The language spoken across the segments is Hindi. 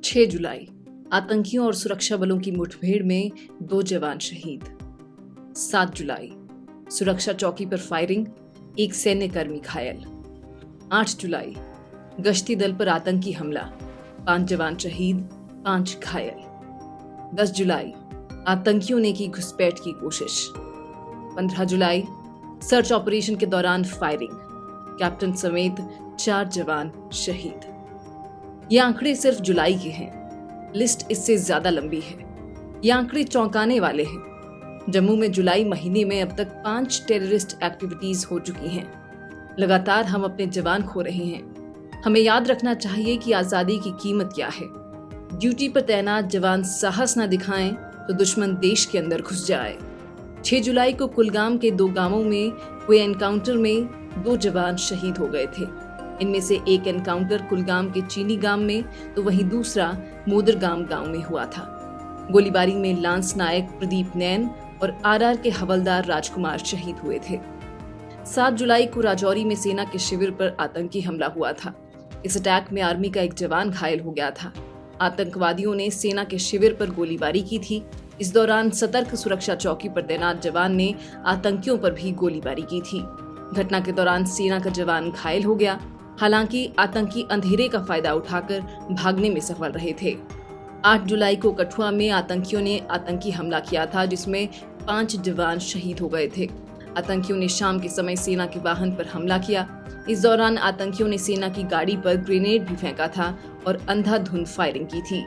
6 जुलाई आतंकियों और सुरक्षा बलों की मुठभेड़ में 2 जवान शहीद। 7 जुलाई सुरक्षा चौकी पर फायरिंग, एक सैन्य कर्मी घायल। 8 जुलाई गश्ती दल पर आतंकी हमला, 5 जवान शहीद, 5 घायल। 10 जुलाई आतंकियों ने की घुसपैठ की कोशिश। 15 जुलाई सर्च ऑपरेशन के दौरान फायरिंग, कैप्टन समेत 4 जवान शहीद। ये आंकड़े सिर्फ जुलाई के हैं, लिस्ट इससे ज्यादा लंबी है। ये आंकड़े चौंकाने वाले हैं। जम्मू में जुलाई महीने में अब तक 5 टेररिस्ट एक्टिविटीज हो चुकी हैं। लगातार हम अपने जवान खो रहे हैं। हमें याद रखना चाहिए कि आजादी की कीमत क्या है। ड्यूटी पर तैनात जवान साहस न दिखाएं तो दुश्मन देश के अंदर घुस जाए। 6 जुलाई को कुलगाम के 2 गांवों में हुए एनकाउंटर में 2 जवान शहीद हो गए थे। इनमें से एक एनकाउंटर कुलगाम के चीनी गांव में तो वहीं दूसरा मोदरगाम गांव में हुआ था। गोलीबारी में लांस नायक प्रदीप नैन और आरआर के हवलदार राजकुमार शहीद हुए थे। 7 जुलाई को राजौरी में सेना के शिविर पर आतंकी हमला हुआ था। इस अटैक में आर्मी का एक जवान घायल हो गया था। आतंकवादियों ने सेना के शिविर पर गोलीबारी की थी। इस दौरान सतर्क सुरक्षा चौकी पर तैनात जवान ने आतंकियों पर भी गोलीबारी की थी। घटना के दौरान सेना का जवान घायल हो गया। हालांकि आतंकी अंधेरे का फायदा उठाकर भागने में सफल रहे थे। 8 जुलाई को कठुआ में आतंकियों ने आतंकी हमला किया था, जिसमें 5 जवान शहीद हो गए थे। आतंकियों ने शाम के समय सेना के वाहन पर हमला किया। इस दौरान आतंकियों ने सेना की गाड़ी पर ग्रेनेड भी फेंका था और अंधाधुंध फायरिंग की थी।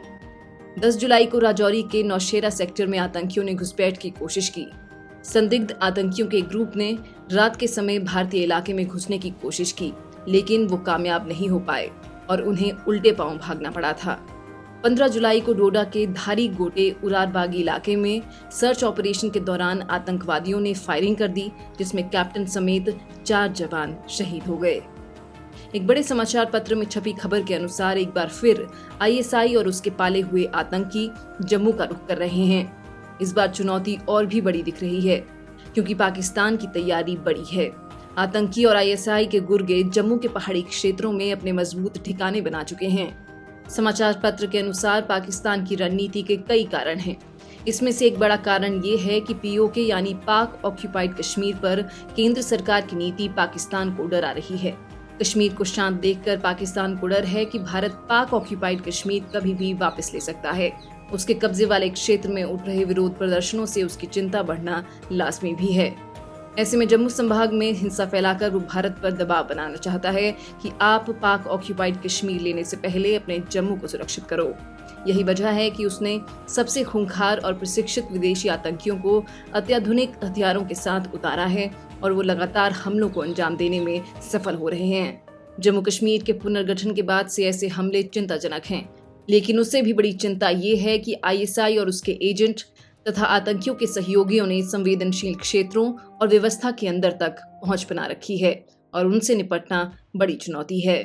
10 जुलाई को राजौरी के नौशेरा सेक्टर में आतंकियों ने घुसपैठ की कोशिश की। संदिग्ध आतंकियों के ग्रुप ने रात के समय भारतीय इलाके में घुसने की कोशिश की, लेकिन वो कामयाब नहीं हो पाए और उन्हें उल्टे पांव भागना पड़ा था। 15 जुलाई को डोडा के धारी गोटे उरारबाग इलाके में सर्च ऑपरेशन के दौरान आतंकवादियों ने फायरिंग कर दी, जिसमें कैप्टन समेत 4 जवान शहीद हो गए। एक बड़े समाचार पत्र में छपी खबर के अनुसार एक बार फिर आईएसआई और उसके पाले हुए आतंकी जम्मू का रुख कर रहे हैं। इस बार चुनौती और भी बड़ी दिख रही है, क्योंकि पाकिस्तान की तैयारी बड़ी है। आतंकी और आईएसआई के गुर्गे जम्मू के पहाड़ी क्षेत्रों में अपने मजबूत ठिकाने बना चुके हैं। समाचार पत्र के अनुसार पाकिस्तान की रणनीति के कई कारण हैं। इसमें से एक बड़ा कारण ये है कि पीओके यानी पाक ऑक्यूपाइड कश्मीर पर केंद्र सरकार की नीति पाकिस्तान को डरा रही है। कश्मीर को शांत देखकर पाकिस्तान को डर है कि भारत पाक ऑक्यूपाइड कश्मीर कभी भी वापस ले सकता है। उसके कब्जे वाले क्षेत्र में उठ रहे विरोध प्रदर्शनों से उसकी चिंता बढ़ना लाजमी भी है। ऐसे में जम्मू संभाग में हिंसा फैलाकर वो भारत पर दबाव बनाना चाहता है कि आप पाक ऑक्यूपाइड कश्मीर लेने से पहले अपने जम्मू को सुरक्षित करो। यही वजह है कि उसने सबसे खूंखार और प्रशिक्षित विदेशी आतंकियों को अत्याधुनिक हथियारों के साथ उतारा है और वो लगातार हमलों को अंजाम देने में सफल हो रहे हैं। जम्मू कश्मीर के पुनर्गठन के बाद से ऐसे हमले चिंताजनक हैं, लेकिन उससे भी बड़ी चिंता ये है कि आईएसआई और उसके एजेंट तथा आतंकियों के सहयोगियों ने संवेदनशील क्षेत्रों और व्यवस्था के अंदर तक पहुंच बना रखी है और उनसे निपटना बड़ी चुनौती है।